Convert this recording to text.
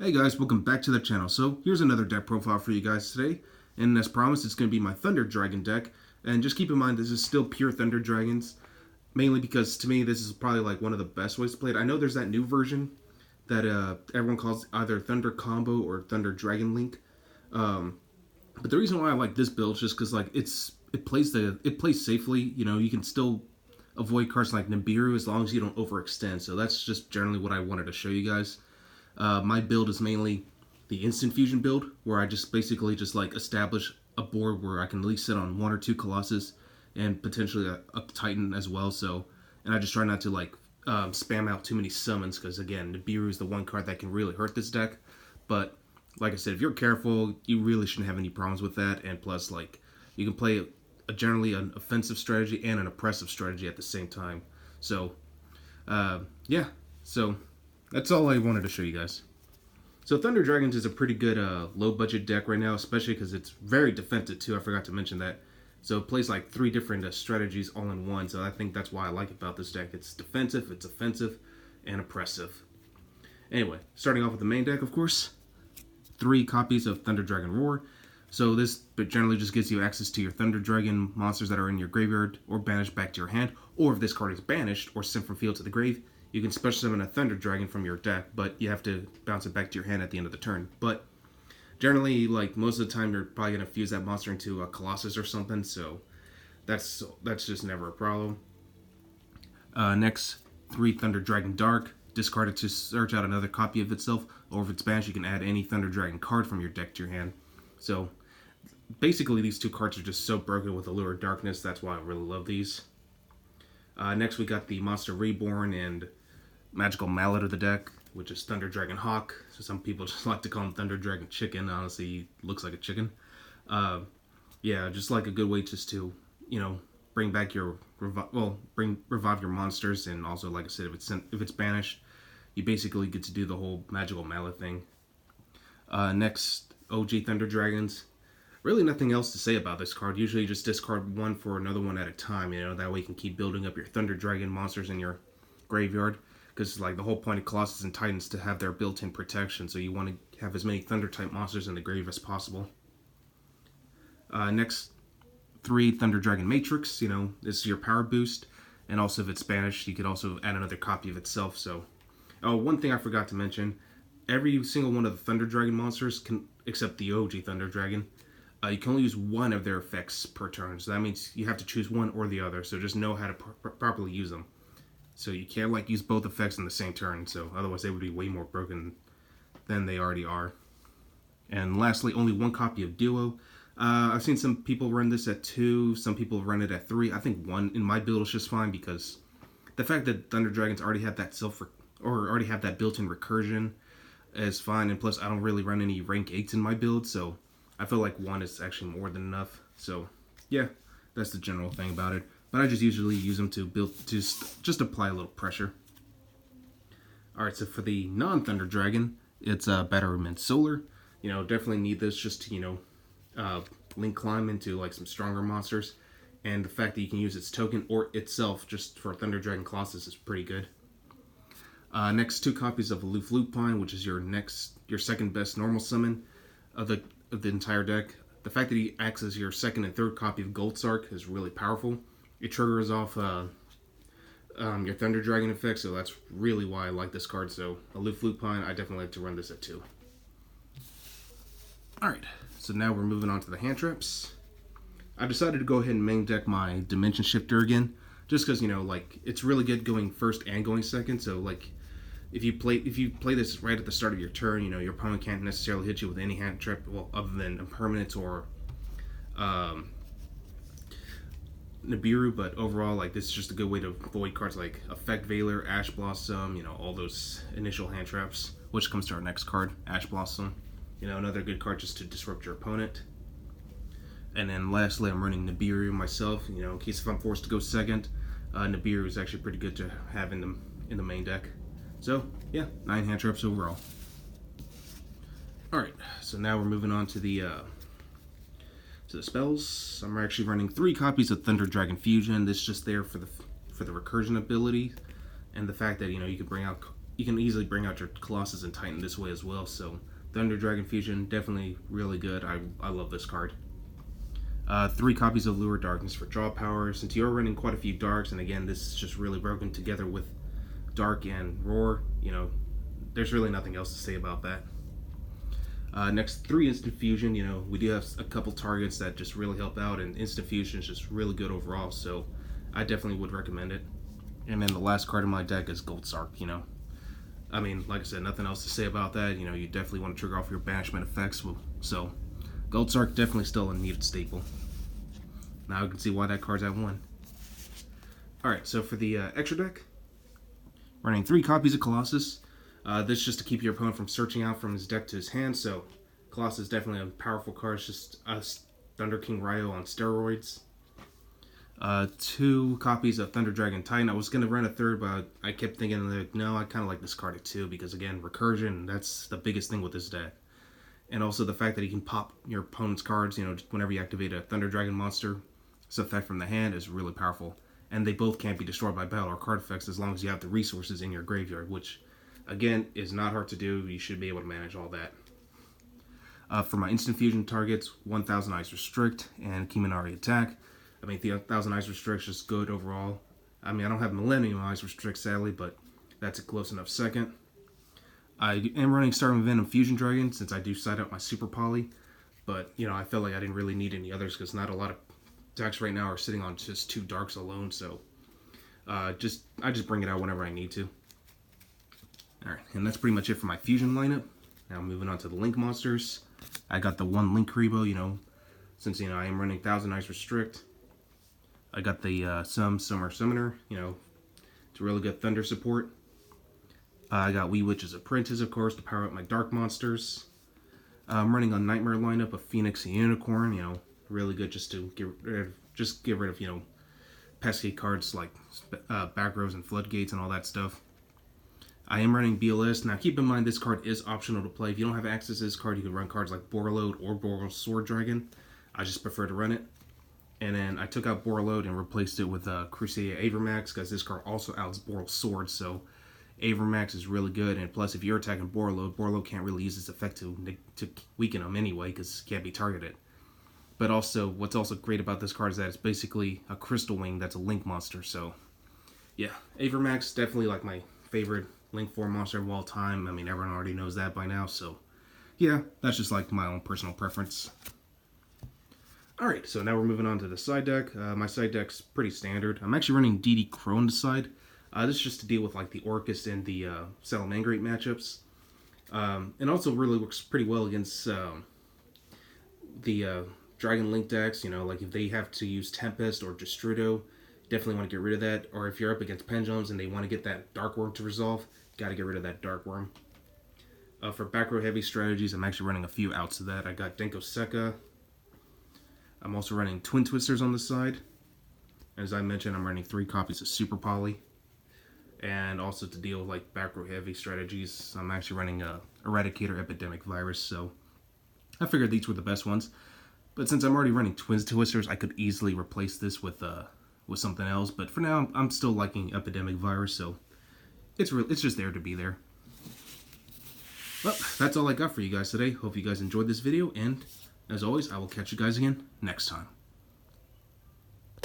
Hey guys, welcome back to the channel. So here's another deck profile for you guys today, and as promised it's going to be my Thunder Dragon deck. And just keep in mind this is still pure Thunder Dragons, mainly because to me this is probably like one of the best ways to play it. I know there's that new version that everyone calls either Thunder Combo or Thunder Dragon Link, but the reason why I like this build is just because like it plays safely. You know, you can still avoid cards like Nibiru as long as you don't overextend. So that's just generally what I wanted to show you guys. My build is mainly the instant fusion build, where I just basically just like establish a board where I can at least sit on one or two Colossus and potentially a Titan as well. So, and I just try not to like spam out too many summons because again, Nibiru is the one card that can really hurt this deck. But like I said, if you're careful, you really shouldn't have any problems with that. And plus, like you can play generally an offensive strategy and an oppressive strategy at the same time. So, yeah. So that's all I wanted to show you guys. So Thunder Dragons is a pretty good low budget deck right now, especially because it's very defensive too. I forgot to mention that. So it plays like three different strategies all in one. So I think that's why I like about this deck. It's defensive, it's offensive, and oppressive. Anyway, starting off with the main deck, of course. 3 copies of Thunder Dragon Roar. So this generally just gives you access to your Thunder Dragon monsters that are in your graveyard or banished back to your hand. Or if this card is banished or sent from field to the grave, you can special summon a Thunder Dragon from your deck, but you have to bounce it back to your hand at the end of the turn. But generally, like most of the time, you're probably going to fuse that monster into a Colossus or something, so that's just never a problem. Next, 3 Thunder Dragon Dark. Discard it to search out another copy of itself, or if it's banished, you can add any Thunder Dragon card from your deck to your hand. So basically, these 2 cards are just so broken with Allure of Darkness. That's why I really love these. Next, we got the Monster Reborn and Magical Mallet of the deck, which is Thunder Dragon Hawk. So some people just like to call him Thunder Dragon Chicken. Honestly, he looks like a chicken. Yeah, just like a good way just to, you know, bring back your revive your monsters, and also, like I said, if it's banished, you basically get to do the whole Magical Mallet thing. Next, OG Thunder Dragons. Really nothing else to say about this card. Usually just discard one for another one at a time, you know, that way you can keep building up your Thunder Dragon monsters in your graveyard. Because like the whole point of Colossus and Titans to have their built-in protection, so you want to have as many Thunder type monsters in the grave as possible. Next, 3 Thunder Dragon Matrix. You know, this is your power boost, and also if it's banished, you could also add another copy of itself. So, oh, one thing I forgot to mention: every single one of the Thunder Dragon monsters can, except the OG Thunder Dragon, you can only use one of their effects per turn. So that means you have to choose one or the other. So just know how to properly use them. So you can't like use both effects in the same turn. So otherwise they would be way more broken than they already are. And lastly, only 1 copy of Duo. I've seen some people run this at 2. Some people run it at 3. I think 1 in my build is just fine, because the fact that Thunder Dragons already have that already have that built-in recursion is fine. And plus, I don't really run any rank 8s in my build, so I feel like 1 is actually more than enough. So, yeah, that's the general thing about it. But I just usually use them to build, to just apply a little pressure. Alright, so for the non-Thunder Dragon, it's Batterman Solar. You know, definitely need this just to, you know, link climb into like some stronger monsters. And the fact that you can use its token or itself just for Thunder Dragon Colossus is pretty good. Next, 2 copies of Aloof Lupine, which is your second best normal summon of the entire deck. The fact that he acts as your second and third copy of Gold Sark is really powerful. It triggers off your Thunder Dragon effect, so that's really why I like this card. So Aloof Lupine, I definitely like to run this at 2. Alright, so now we're moving on to the hand traps. I decided to go ahead and main deck my Dimension Shifter again, just because, you know, like, it's really good going first and going second. So like, if you play this right at the start of your turn, you know, your opponent can't necessarily hit you with any hand trap, well, other than impermanence or Nibiru. But overall, like, this is just a good way to avoid cards like Effect Veiler, Ash Blossom, you know, all those initial hand traps, which comes to our next card, Ash Blossom. You know, another good card just to disrupt your opponent. And then lastly, I'm running Nibiru myself, you know, in case if I'm forced to go second. Nibiru is actually pretty good to have in the main deck. So, yeah, 9 hand traps overall. Alright, so now we're moving on to the spells. I'm actually running 3 copies of Thunder Dragon Fusion. This is just there for the recursion ability, and the fact that, you know, you can bring out you can easily bring out your Colossus and Titan this way as well. So Thunder Dragon Fusion, definitely really good. I love this card. 3 copies of Lure Darkness for draw power. Since you're running quite a few darks, and again, this is just really broken together with Dark and Roar, you know, there's really nothing else to say about that. Next, 3 Instant Fusion. You know, we do have a couple targets that just really help out, and Instant Fusion is just really good overall, so I definitely would recommend it. And then the last card in my deck is Gold Sark, you know. I mean, like I said, nothing else to say about that. You know, you definitely want to trigger off your banishment effects, so Gold Sark definitely still a needed staple. Now you can see why that card's at 1. Alright, so for the extra deck, running 3 copies of Colossus. This just to keep your opponent from searching out from his deck to his hand, so Colossus is definitely a powerful card. It's just a Thunder King Ryo on steroids. 2 copies of Thunder Dragon Titan. I was going to run a third, but I kept thinking, like, no, I kind of like this card at 2, because again, recursion, that's the biggest thing with this deck. And also the fact that he can pop your opponent's cards, you know, whenever you activate a Thunder Dragon monster, its effect from the hand is really powerful. And they both can't be destroyed by battle or card effects as long as you have the resources in your graveyard, which, again, is not hard to do. You should be able to manage all that. For my Instant Fusion targets, 1000 Ice Restrict and Kiminari Attack. I mean, the 1000 Ice Restrict is just good overall. I mean, I don't have Millennium Ice Restrict, sadly, but that's a close enough second. I am running Starving Venom Fusion Dragon since I do side out my Super Poly, but, you know, I felt like I didn't really need any others because not a lot of decks right now are sitting on just 2 darks alone, so I just bring it out whenever I need to. Alright, and that's pretty much it for my Fusion lineup. Now moving on to the Link monsters. I got the 1 Link Rebo, you know, since, you know, I am running 1000 Ice Restrict. I got the Summer Summoner, you know, it's a really good Thunder support. I got Wee Witch's Apprentice, of course, to power up my Dark monsters. I'm running a Nightmare lineup of Phoenix and Unicorn, you know, really good just to get rid of, you know, pesky cards like Back Rows and Floodgates and all that stuff. I am running BLS. Now keep in mind this card is optional to play. If you don't have access to this card, you can run cards like Borreload or Boral Sword Dragon. I just prefer to run it. And then I took out Borreload and replaced it with Crusader Avermax because this card also outs Boral Sword, so Avermax is really good. And plus, if you're attacking Borreload can't really use its effect to weaken him anyway because it can't be targeted. But also, what's also great about this card is that it's basically a Crystal Wing that's a Link monster. So, yeah, Avermax definitely like my favorite Link 4 monster of all time. I mean, everyone already knows that by now. So, yeah, that's just like my own personal preference. Alright, so now we're moving on to the side deck. My side deck's pretty standard. I'm actually running DD Crow on the side. This is just to deal with like the Orcus and the Salamangreat matchups. And also really works pretty well against the Dragon Link decks. You know, like if they have to use Tempest or Destrudo, definitely want to get rid of that. Or if you're up against Pendulums and they want to get that Dark Worm to resolve, got to get rid of that Dark Worm. For back row heavy strategies, I'm actually running a few outs of that. I got Denko Sekka. I'm also running Twin Twisters on the side. As I mentioned, I'm running 3 copies of Super Poly. And also to deal with like back row heavy strategies, I'm actually running Eradicator Epidemic Virus. So I figured these were the best ones. But since I'm already running Twin Twisters, I could easily replace this with something else. But for now, I'm still liking Epidemic Virus, so it's just there to be there. Well, that's all I got for you guys today. Hope you guys enjoyed this video, and as always, I will catch you guys again next time.